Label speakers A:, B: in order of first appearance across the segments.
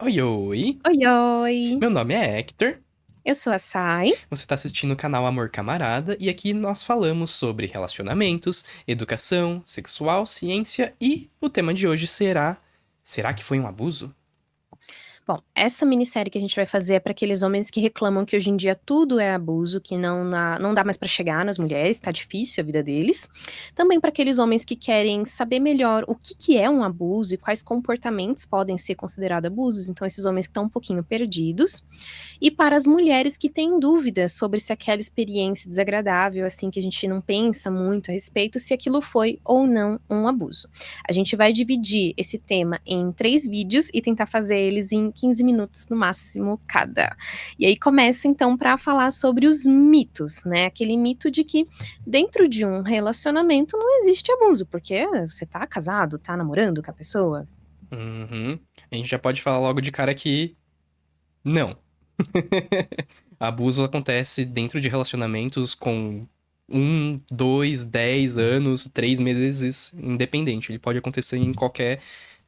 A: Oi, oi.
B: Oi, oi.
A: Meu nome é Hector.
B: Eu sou a Sai.
A: Você está assistindo o canal Amor Camarada e aqui nós falamos sobre relacionamentos, educação, sexual, ciência e o tema de hoje será que foi um abuso?
B: Bom, essa minissérie que a gente vai fazer é para aqueles homens que reclamam que hoje em dia tudo é abuso, que não dá mais para chegar nas mulheres, tá difícil a vida deles. Também para aqueles homens que querem saber melhor o que que é um abuso e quais comportamentos podem ser considerados abusos, então esses homens que estão um pouquinho perdidos. E para as mulheres que têm dúvidas sobre se aquela experiência desagradável, assim, que a gente não pensa muito a respeito, se aquilo foi ou não um abuso. A gente vai dividir esse tema em 3 vídeos e tentar fazer eles em 15 minutos no máximo cada. E aí começa então para falar sobre os mitos, né? Aquele mito de que dentro de um relacionamento não existe abuso, porque você tá casado, tá namorando com a pessoa.
A: Uhum. A gente já pode falar logo de cara que não. Abuso acontece dentro de relacionamentos com 2, 10 anos, 3 meses, independente. Ele pode acontecer em qualquer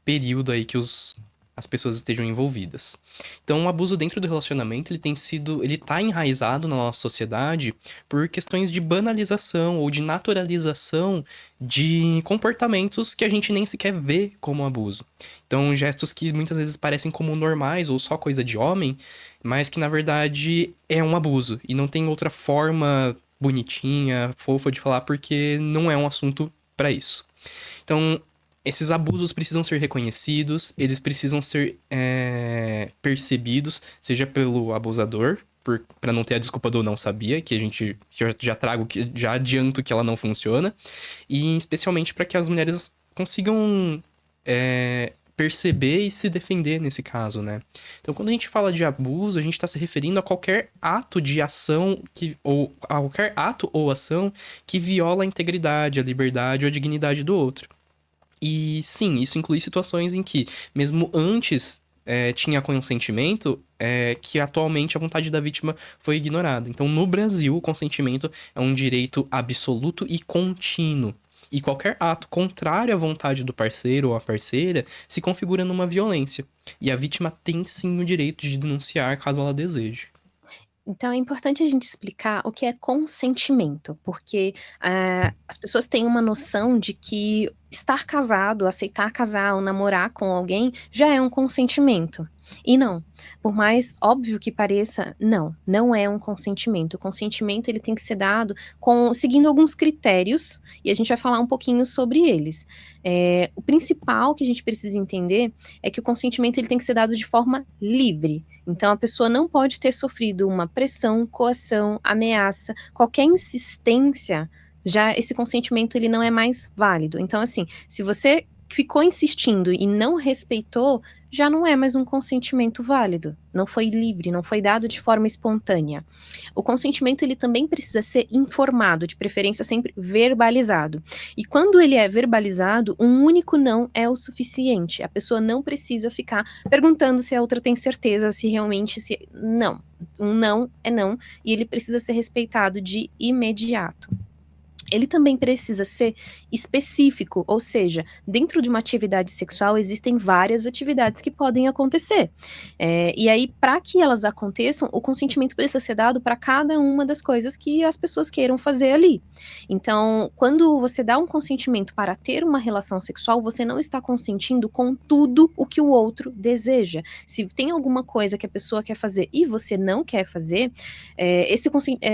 A: período aí que as pessoas estejam envolvidas. Então, o abuso dentro do relacionamento, ele tá enraizado na nossa sociedade por questões de banalização ou de naturalização de comportamentos que a gente nem sequer vê como abuso. Então, gestos que muitas vezes parecem como normais ou só coisa de homem, mas que na verdade é um abuso e não tem outra forma bonitinha, fofa de falar porque não é um assunto para isso. Então, esses abusos precisam ser reconhecidos, eles precisam ser percebidos, seja pelo abusador, para não ter a desculpa do não sabia, que a gente já trago, já adianto que ela não funciona, e especialmente para que as mulheres consigam perceber e se defender nesse caso, né? Então, quando a gente fala de abuso, a gente está se referindo a qualquer ato de ação ou a qualquer ato ou ação que viola a integridade, a liberdade ou a dignidade do outro. E sim, isso inclui situações em que, mesmo antes tinha consentimento, que atualmente a vontade da vítima foi ignorada. Então, no Brasil, o consentimento é um direito absoluto e contínuo. E qualquer ato contrário à vontade do parceiro ou à parceira se configura numa violência. E a vítima tem sim o direito de denunciar caso ela deseje.
B: Então é importante a gente explicar o que é consentimento, porque, as pessoas têm uma noção de que estar casado, aceitar casar ou namorar com alguém já é um consentimento. E não, por mais óbvio que pareça, não é um consentimento. O consentimento ele tem que ser dado seguindo alguns critérios, e a gente vai falar um pouquinho sobre eles. O principal que a gente precisa entender é que o consentimento ele tem que ser dado de forma livre. Então a pessoa não pode ter sofrido uma pressão, coação, ameaça, qualquer insistência, já esse consentimento ele não é mais válido. Então assim, se você ficou insistindo e não respeitou, já não é mais um consentimento válido. Não foi livre, não foi dado de forma espontânea. O consentimento ele também precisa ser informado, de preferência sempre verbalizado. E quando ele é verbalizado, um único não é o suficiente. A pessoa não precisa ficar perguntando se a outra tem certeza, se realmente se não. Um não é não e ele precisa ser respeitado de imediato. Ele também precisa ser específico, ou seja, dentro de uma atividade sexual existem várias atividades que podem acontecer. E aí, para que elas aconteçam, o consentimento precisa ser dado para cada uma das coisas que as pessoas queiram fazer ali. Então, quando você dá um consentimento para ter uma relação sexual, você não está consentindo com tudo o que o outro deseja. Se tem alguma coisa que a pessoa quer fazer e você não quer fazer,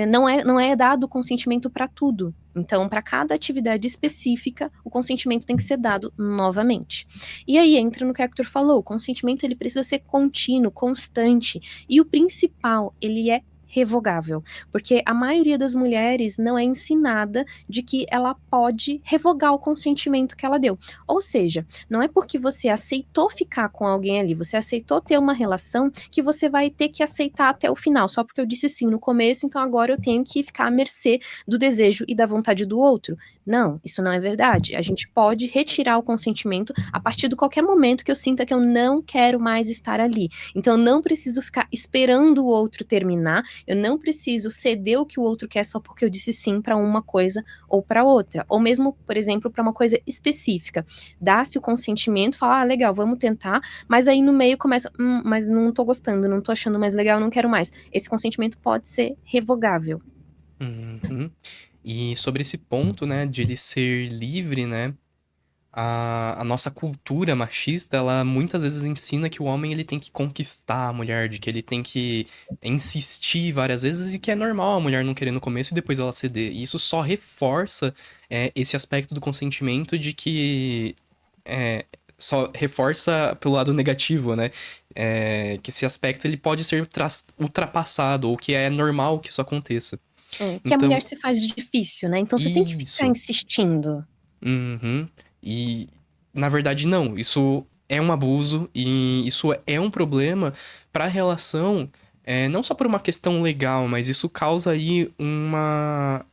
B: não é dado consentimento para tudo. Então, para cada atividade específica, o consentimento tem que ser dado novamente. E aí entra no que o Hector falou, o consentimento ele precisa ser contínuo, constante, e o principal, ele é revogável, porque a maioria das mulheres não é ensinada de que ela pode revogar o consentimento que ela deu. Ou seja, não é porque você aceitou ficar com alguém ali, você aceitou ter uma relação, que você vai ter que aceitar até o final, só porque eu disse sim no começo, então agora eu tenho que ficar à mercê do desejo e da vontade do outro. Não, isso não é verdade. A gente pode retirar o consentimento a partir de qualquer momento que eu sinta que eu não quero mais estar ali. Então, eu não preciso ficar esperando o outro terminar Eu não preciso ceder o que o outro quer só porque eu disse sim para uma coisa ou para outra. Ou mesmo, por exemplo, para uma coisa específica. Dá-se o consentimento, fala, legal, vamos tentar, mas aí no meio começa, mas não tô gostando, não tô achando mais legal, não quero mais. Esse consentimento pode ser revogável.
A: Uhum. E sobre esse ponto, né, de ele ser livre, né, a nossa cultura machista, ela muitas vezes ensina que o homem ele tem que conquistar a mulher, de que ele tem que insistir várias vezes e que é normal a mulher não querer no começo e depois ela ceder. E isso só reforça esse aspecto do consentimento de que é, só reforça pelo lado negativo, né? Que esse aspecto ele pode ser ultrapassado ou que é normal que isso aconteça.
B: Que a mulher
A: Então,
B: se faz de difícil, né? Então você tem que ficar
A: isso.
B: insistindo.
A: Uhum. E, na verdade, não. Isso é um abuso e isso é um problema para a relação, não só por uma questão legal, mas isso causa aí uma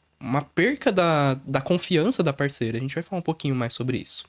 A: perca da confiança da parceira. A gente vai falar um pouquinho mais sobre isso.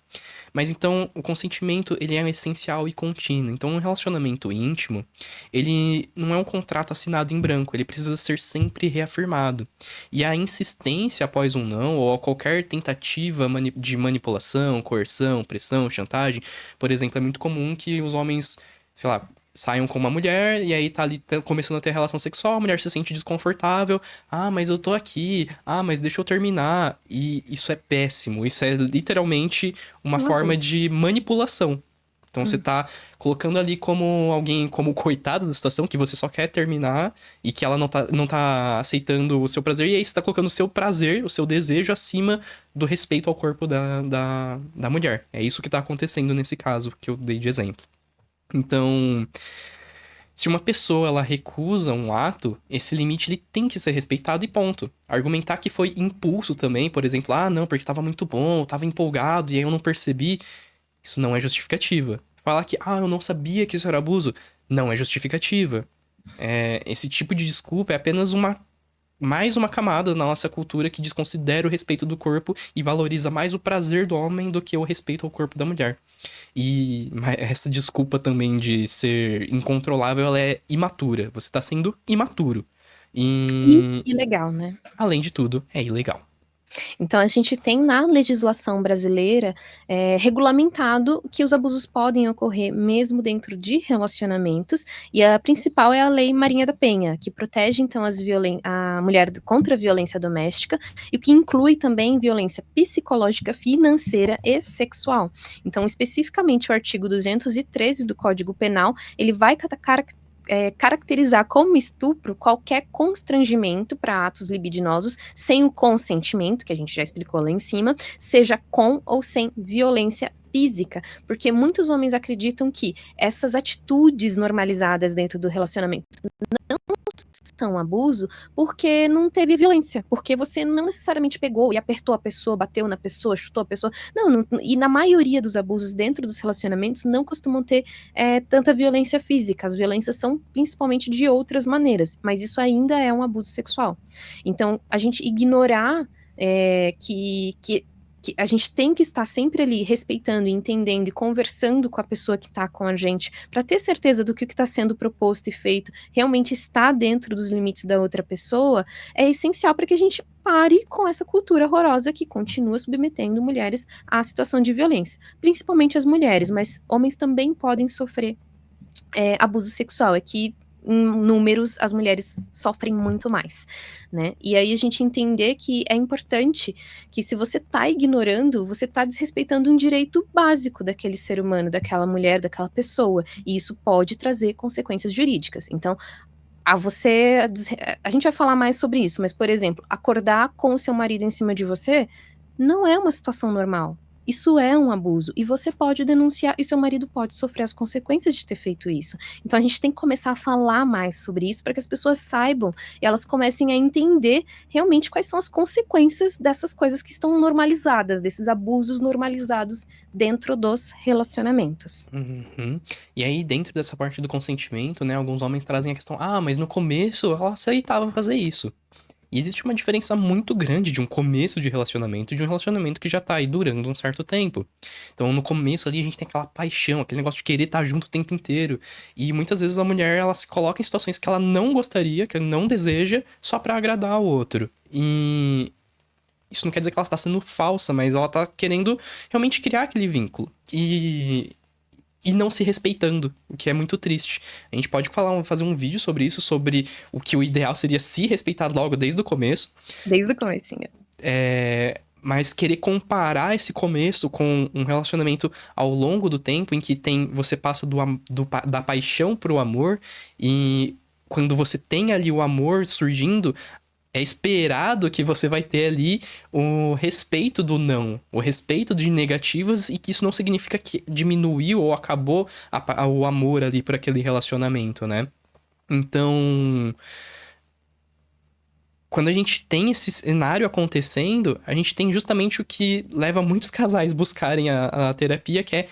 A: Mas então, o consentimento, ele é essencial e contínuo. Então, um relacionamento íntimo, ele não é um contrato assinado em branco, ele precisa ser sempre reafirmado. E a insistência após um não, ou a qualquer tentativa de manipulação, coerção, pressão, chantagem, por exemplo, é muito comum que os homens, sei lá, saiam com uma mulher e aí tá ali começando a ter relação sexual, a mulher se sente desconfortável. Ah, mas eu tô aqui. Ah, mas deixa eu terminar. E isso é péssimo. Isso é literalmente uma
B: Um
A: forma
B: abuso.
A: de manipulação. Então você
B: Hum.
A: tá colocando ali como alguém, como coitado da situação, que você só quer terminar e que ela não tá aceitando o seu prazer. E aí você tá colocando o seu prazer, o seu desejo acima do respeito ao corpo da mulher. É isso que tá acontecendo nesse caso que eu dei de exemplo. Então, se uma pessoa ela recusa um ato, esse limite ele tem que ser respeitado e ponto. Argumentar que foi impulso também, por exemplo, ah, não, porque tava muito bom, eu tava empolgado e aí eu não percebi, isso não é justificativa. Falar que, ah, eu não sabia que isso era abuso, não é justificativa. Esse tipo de desculpa é apenas mais uma camada na nossa cultura que desconsidera o respeito do corpo e valoriza mais o prazer do homem do que o respeito ao corpo da mulher. E essa desculpa também de ser incontrolável, ela é imatura. Você tá sendo imaturo. E,
B: E legal, né?
A: além de tudo, é ilegal.
B: Então a gente tem na legislação brasileira regulamentado que os abusos podem ocorrer mesmo dentro de relacionamentos, e a principal é a Lei Marinha da Penha, que protege então a mulher contra a violência doméstica, e o que inclui também violência psicológica, financeira e sexual. Então, especificamente o artigo 213 do Código Penal, ele vai caracterizar como estupro qualquer constrangimento para atos libidinosos sem o consentimento, que a gente já explicou lá em cima, seja com ou sem violência física, porque muitos homens acreditam que essas atitudes normalizadas dentro do relacionamento são abuso porque não teve violência, porque você não necessariamente pegou e apertou a pessoa, bateu na pessoa, chutou a pessoa. Não, e na maioria dos abusos dentro dos relacionamentos não costumam ter tanta violência física. As violências são principalmente de outras maneiras, mas isso ainda é um abuso sexual. Então, a gente ignorar que a gente tem que estar sempre ali respeitando, entendendo e conversando com a pessoa que está com a gente, para ter certeza do que está sendo proposto e feito realmente está dentro dos limites da outra pessoa, é essencial para que a gente pare com essa cultura horrorosa que continua submetendo mulheres à situação de violência, principalmente as mulheres, mas homens também podem sofrer abuso sexual. É que em números as mulheres sofrem muito mais, né? E aí a gente entender que é importante que se você tá ignorando, você tá desrespeitando um direito básico daquele ser humano, daquela mulher, daquela pessoa, e isso pode trazer consequências jurídicas. Então, a gente vai falar mais sobre isso, mas por exemplo, acordar com o seu marido em cima de você não é uma situação normal. Isso é um abuso e você pode denunciar e seu marido pode sofrer as consequências de ter feito isso. Então a gente tem que começar a falar mais sobre isso para que as pessoas saibam e elas comecem a entender realmente quais são as consequências dessas coisas que estão normalizadas, desses abusos normalizados dentro dos relacionamentos.
A: Uhum. E aí, dentro dessa parte do consentimento, né, alguns homens trazem a questão, ah, mas no começo ela aceitava fazer isso. E existe uma diferença muito grande de um começo de relacionamento e de um relacionamento que já tá aí durando um certo tempo. Então, no começo ali, a gente tem aquela paixão, aquele negócio de querer estar junto o tempo inteiro. E muitas vezes a mulher, ela se coloca em situações que ela não gostaria, que ela não deseja, só pra agradar o outro. E isso não quer dizer que ela está sendo falsa, mas ela tá querendo realmente criar aquele vínculo. E não se respeitando, o que é muito triste. A gente pode fazer um vídeo sobre isso, sobre o que o ideal seria se respeitar logo desde o começo.
B: Desde o comecinho.
A: Mas querer comparar esse começo com um relacionamento ao longo do tempo, em que você passa da paixão pro amor, e quando você tem ali o amor surgindo, é esperado que você vai ter ali o respeito do não, o respeito de negativas, e que isso não significa que diminuiu ou acabou o amor ali por aquele relacionamento, né? Então, quando a gente tem esse cenário acontecendo, a gente tem justamente o que leva muitos casais buscarem a terapia, que é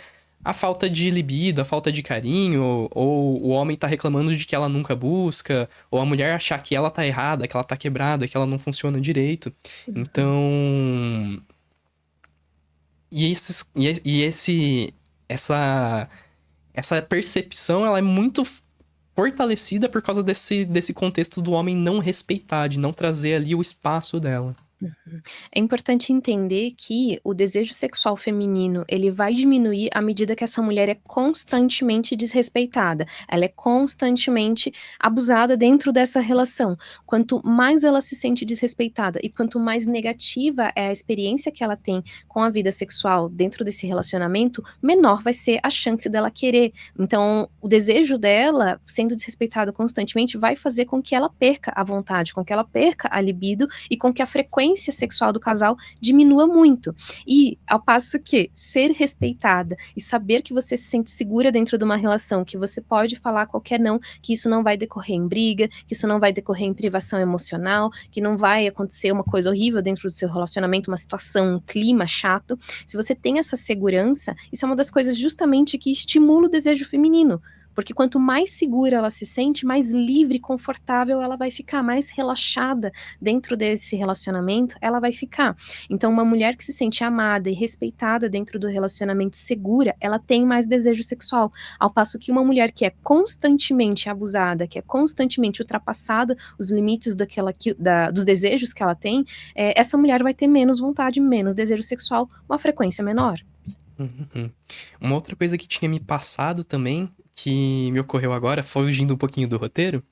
A: a falta de libido, a falta de carinho, ou o homem tá reclamando de que ela nunca busca, ou a mulher achar que ela tá errada, que ela tá quebrada, que ela não funciona direito. Então. E, esses, e esse. Essa percepção, ela é muito fortalecida por causa desse contexto do homem não respeitar, de não trazer ali o espaço dela.
B: É importante entender que o desejo sexual feminino, ele vai diminuir à medida que essa mulher é constantemente desrespeitada, ela é constantemente abusada dentro dessa relação. Quanto mais ela se sente desrespeitada e quanto mais negativa é a experiência que ela tem com a vida sexual dentro desse relacionamento, menor vai ser a chance dela querer. Então, o desejo dela, sendo desrespeitado constantemente, vai fazer com que ela perca a vontade, com que ela perca a libido e com que a frequência sexual do casal diminua muito. E ao passo que ser respeitada e saber que você se sente segura dentro de uma relação, que você pode falar qualquer não, que isso não vai decorrer em briga, que isso não vai decorrer em privação emocional, que não vai acontecer uma coisa horrível dentro do seu relacionamento, uma situação, um clima chato. Se você tem essa segurança, isso é uma das coisas justamente que estimula o desejo feminino. Porque quanto mais segura ela se sente, mais livre e confortável ela vai ficar, mais relaxada dentro desse relacionamento ela vai ficar. Então, uma mulher que se sente amada e respeitada dentro do relacionamento segura, ela tem mais desejo sexual. Ao passo que uma mulher que é constantemente abusada, que é constantemente ultrapassada os limites dos desejos que ela tem, essa mulher vai ter menos vontade, menos desejo sexual, uma frequência menor.
A: Uhum. Uma outra coisa que tinha me passado também, que me ocorreu agora, fugindo um pouquinho do roteiro,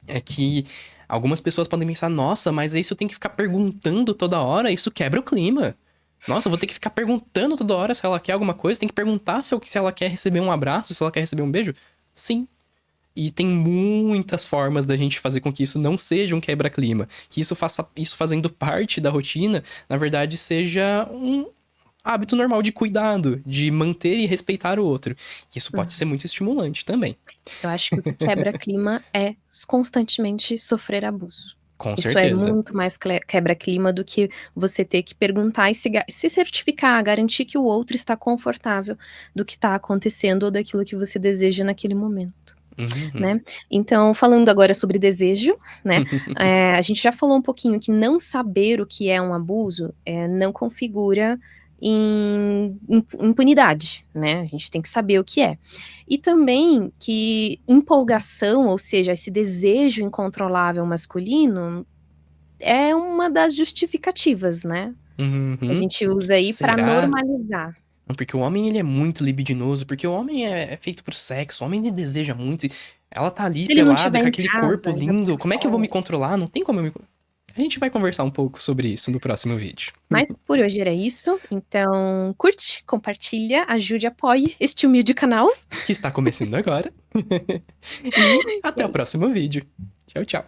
A: é que algumas pessoas podem pensar, nossa, mas isso eu tenho que ficar perguntando toda hora, isso quebra o clima. Nossa, eu vou ter que ficar perguntando toda hora se ela quer alguma coisa, tem que perguntar se ela quer receber um abraço, se ela quer receber um beijo. Sim. E tem muitas formas da gente fazer com que isso não seja um quebra-clima. Que isso fazendo parte da rotina, na verdade, seja um hábito normal de cuidado, de manter e respeitar o outro. Isso pode ser muito estimulante também.
B: Eu acho que o que quebra clima é constantemente sofrer abuso.
A: Com
B: Isso é
A: certeza.
B: muito mais quebra-clima do que você ter que perguntar e se certificar, garantir que o outro está confortável do que está acontecendo ou daquilo que você deseja naquele momento,
A: Uhum.
B: né. Então, falando agora sobre desejo, né, a gente já falou um pouquinho que não saber o que é um abuso, não configura impunidade, né, a gente tem que saber o que é. E também que empolgação, ou seja, esse desejo incontrolável masculino, é uma das justificativas, né, que a
A: Uhum.
B: gente usa aí pra
A: Será?
B: normalizar.
A: Porque o homem, ele é muito libidinoso, porque o homem é feito pro sexo, o homem, ele deseja muito. Ela tá ali
B: Se ele não
A: pelada,
B: estiver
A: com
B: em
A: aquele corpo
B: casa, ainda por
A: lindo, como é que eu vou me
B: fora.
A: controlar? Não tem como eu me... A gente vai conversar um pouco sobre isso no próximo vídeo.
B: Mas por hoje era isso, então curte, compartilha, ajude, apoie este humilde canal.
A: Que está começando agora. E
B: E
A: até
B: é
A: o
B: isso.
A: próximo vídeo. Tchau, tchau.